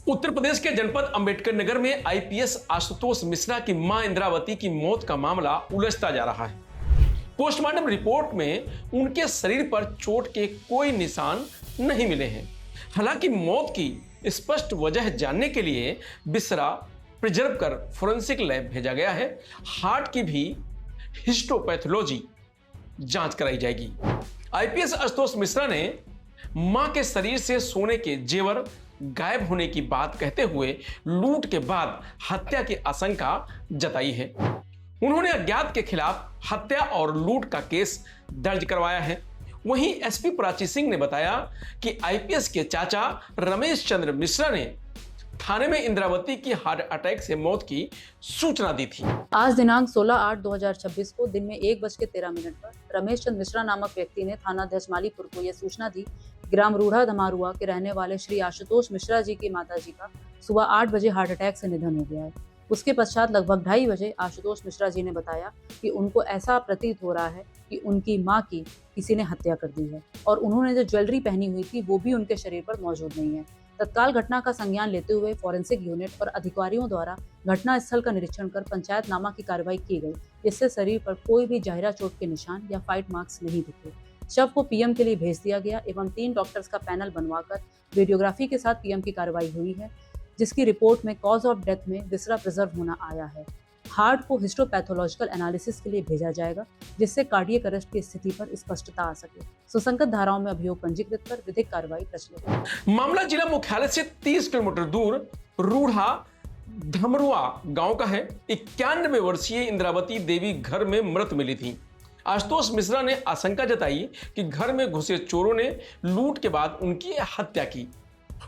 उत्तर प्रदेश के जनपद अंबेडकर नगर में आईपीएस आशुतोष मिश्रा की मां इंद्रावती की मौत का मामला उलझता जा रहा है। पोस्टमार्टम रिपोर्ट में उनके शरीर पर चोट के कोई निशान नहीं मिले हैं। हालांकि मौत की स्पष्ट वजह जानने के लिए बिस्रा प्रिजर्व कर फोरेंसिक लैब भेजा गया है। हार्ट की भी हिस्टोपैथोलॉजी जांच कराई जाएगी। आईपीएस आशुतोष मिश्रा ने मां के शरीर से सोने के जेवर गायब होने की बात कहते हुए लूट के बाद हत्या की आशंका जताई है। उन्होंने अज्ञात के खिलाफ हत्या और लूट का केस दर्ज करवाया है। वहीं एसपी प्राची सिंह ने बताया कि आईपीएस के चाचा रमेश चंद्र मिश्रा ने थाने में इंद्रावती की हार्ट अटैक से मौत की सूचना दी थी। आज दिनांक 16/8/2026 को दिन में 1:13 पर रमेश चंद्र मिश्रा नामक व्यक्ति ने थाना अध्यक्ष मालीपुर को यह सूचना दी, ग्राम रूढ़ा धमारुआ के रहने वाले श्री आशुतोष मिश्रा जी की माताजी का सुबह 8 बजे हार्ट अटैक से निधन हो गया है। उसके पश्चात लगभग 2:30 बजे आशुतोष मिश्रा जी ने बताया कि उनको ऐसा प्रतीत हो रहा है कि उनकी मां की किसी ने हत्या कर दी है और उन्होंने जो ज्वेलरी पहनी हुई थी वो भी उनके शरीर पर मौजूद नहीं है। तत्काल घटना का संज्ञान लेते हुए फोरेंसिक यूनिट और अधिकारियों द्वारा घटना स्थल का निरीक्षण कर पंचायतनामा की कार्रवाई की गई, जिससे शरीर पर कोई भी जाहिरा चोट के निशान या फाइट मार्क्स नहीं दिखे। शव को पीएम के लिए भेज दिया गया एवं 3 डॉक्टर्स का पैनल बनवाकर वीडियोग्राफी के साथ पीएम की कार्रवाई हुई है, जिसकी रिपोर्ट में कॉज ऑफ डेथ में बिस्रा प्रिजर्व होना आया है। हार्ट को हिस्टोपैथोलॉजिकल एनालिसिस के लिए भेजा जाएगा, जिससे कार्डियक अरेस्ट की स्थिति पर स्पष्टता आ सके। सुसंगत धाराओं में अभियोग पंजीकृत कर विधिक कार्रवाई प्रचलित है। मामला जिला मुख्यालय से 30 किलोमीटर दूर रूढ़ा धमरुआ गांव का है। 91 वर्षीय इंद्रावती देवी घर में मृत मिली थी। आशुतोष मिश्रा ने आशंका जताई कि घर में घुसे चोरों ने लूट के बाद उनकी हत्या की।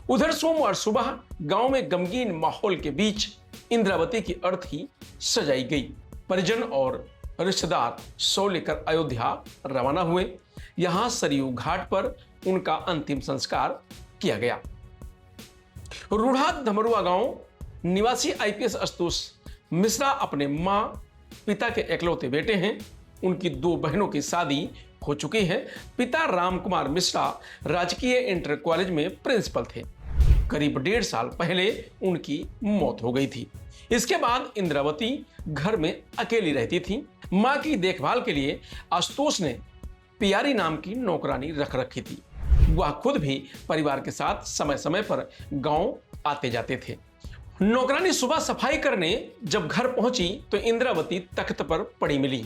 उधर सोमवार सुबह गांव में गमगीन माहौल के बीच इंद्रावती की अर्थी सजाई गई। परिजन और रिश्तेदार शव लेकर अयोध्या रवाना हुए। यहां सरयू घाट पर उनका अंतिम संस्कार किया गया। रूढ़ा धमरुआ गांव निवासी आईपीएस आशुतोष मिश्रा अपने मां पिता के इकलौते बेटे हैं। उनकी 2 बहनों की शादी हो चुकी है। पिता रामकुमार मिश्रा राजकीय इंटर कॉलेज में प्रिंसिपल थे। करीब 1.5 साल पहले उनकी मौत हो गई थी। इसके बाद इंद्रावती घर में अकेली रहती थी। मां की देखभाल के लिए आशुतोष ने पियारी नाम की नौकरानी रख रखी थी। वह खुद भी परिवार के साथ समय समय पर गांव आते जाते थे। नौकरानी सुबह सफाई करने जब घर पहुंची तो इंद्रावती तख्त पर पड़ी मिली।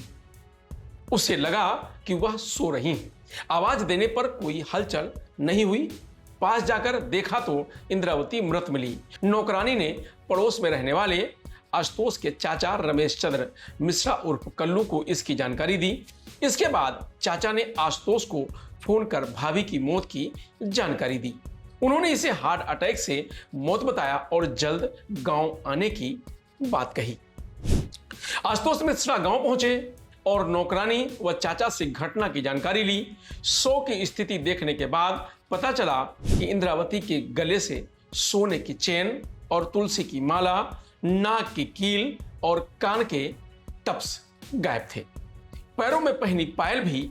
उसे लगा कि वह सो रही हैं। आवाज देने पर कोई हलचल नहीं हुई। पास जाकर देखा तो इंद्रावती मृत मिली। नौकरानी ने पड़ोस में रहने वाले आशुतोष के चाचा रमेश चंद्र मिश्रा उर्फ कल्लू को इसकी जानकारी दी। इसके बाद चाचा ने आशुतोष को फोन कर भाभी की मौत की जानकारी दी। उन्होंने इसे हार्ट अटैक से मौत बताया और जल्द गांव आने की बात कही। आशुतोष मिश्रा गांव पहुंचे और नौकरानी व चाचा से घटना की जानकारी ली। शव की स्थिति देखने के बाद पता चला कि इंद्रावती के गले से सोने की चेन और तुलसी की माला, नाक की कील और कान के टप्स गायब थे। पैरों में पहनी पायल भी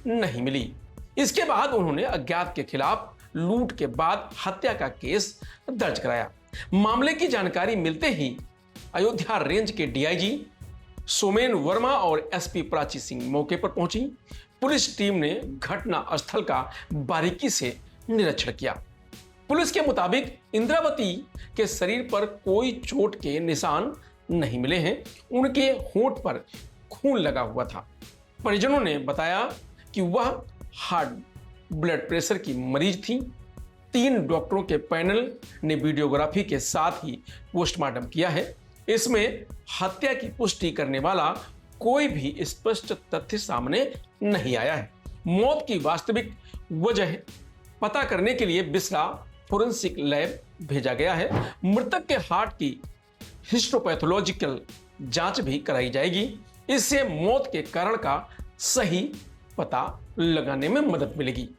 नहीं मिली। इसके बाद उन्होंने अज्ञात के खिलाफ लूट के बाद हत्या का केस दर्ज कराया। मामले की जानकारी मिलते ही अयोध्या रेंज के डीआईजी सोमेन वर्मा और एसपी प्राची सिंह मौके पर पहुंची। पुलिस टीम ने घटना स्थल का बारीकी से निरीक्षण किया। पुलिस के मुताबिक इंद्रावती के शरीर पर कोई चोट के निशान नहीं मिले हैं। उनके होंठ पर खून लगा हुआ था। परिजनों ने बताया कि वह हार्ट ब्लड प्रेशर की मरीज थी। 3 डॉक्टरों के पैनल ने वीडियोग्राफी के साथ ही पोस्टमार्टम किया है। इसमें हत्या की पुष्टि करने वाला कोई भी स्पष्ट तथ्य सामने नहीं आया है। मौत की वास्तविक वजह पता करने के लिए बिस्रा फोरेंसिक लैब भेजा गया है। मृतक के हार्ट की हिस्टोपैथोलॉजिकल जांच भी कराई जाएगी। इससे मौत के कारण का सही पता लगाने में मदद मिलेगी।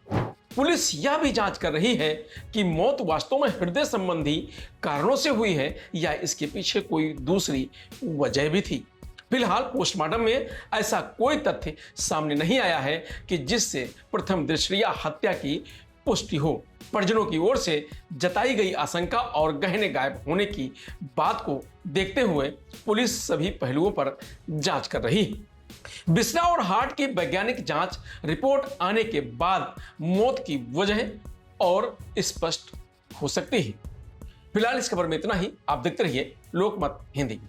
पुलिस यह भी जांच कर रही है कि मौत वास्तव में हृदय संबंधी कारणों से हुई है या इसके पीछे कोई दूसरी वजह भी थी। फिलहाल पोस्टमार्टम में ऐसा कोई तथ्य सामने नहीं आया है कि जिससे प्रथम दृष्टया हत्या की पुष्टि हो। परिजनों की ओर से जताई गई आशंका और गहने गायब होने की बात को देखते हुए पुलिस सभी पहलुओं पर जांच कर रही है। बिस्रा और हार्ट की वैज्ञानिक जांच रिपोर्ट आने के बाद मौत की वजह और स्पष्ट हो सकती है। फिलहाल इस खबर में इतना ही। आप देखते रहिए लोकमत हिंदी।